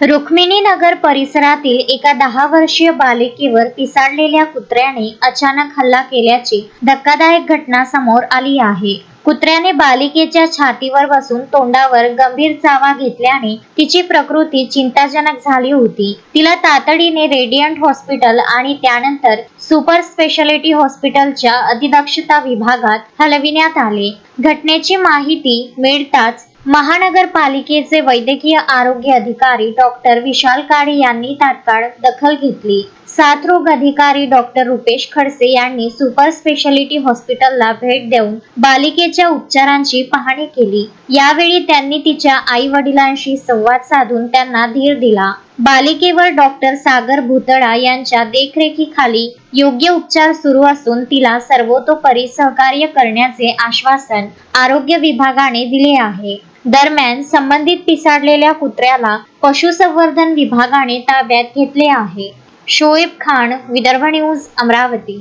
रुक्मिणीनगर परिसरातील एका 10 वर्षीय बालिकेवर पिसाळलेल्या कुत्र्याने अचानक हल्ला केल्याची धक्कादायक घटना समोर आली आहे। कुत्र्याने बालिकेच्या छातीवर बसून तोंडावर गंभीर चावा घेतल्याने तिची प्रकृती चिंताजनक झाली होती। तिला तातडीने रेडियंट हॉस्पिटल आणि त्यानंतर सुपर स्पेशालिटी हॉस्पिटलच्या अतिदक्षता विभागात हलविण्यात आले। घटनेची माहिती मिळताच महानगरपालिकेचे वैद्यकीय आरोग्य अधिकारी डॉक्टर विशाल काळे यांनी तात्काळ दखल घेतली। साथरोग अधिकारी डॉक्टर रुपेश खडसे यांनी सुपर स्पेशालिटी हॉस्पिटलला भेट देऊन बालिकेच्या उपचारांची पाहणी केली। यावेळी त्यांनी तिच्या आई वडिलांशी संवाद साधून त्यांना धीर दिला। बालिकेवर डॉक्टर सागर भुतळा यांच्या देखरेखीखाली योग्य उपचार सुरू असून तिला सर्वतोपरी सहकार्य करण्याचे आश्वासन आरोग्य विभागाने दिले आहे। दरम्यान संबंधित पिसाळलेल्या कुत्र्याला पशुसंवर्धन विभागाने ताब्यात घेतले आहे। शोएब खान, विदर्भ न्यूज, अमरावती।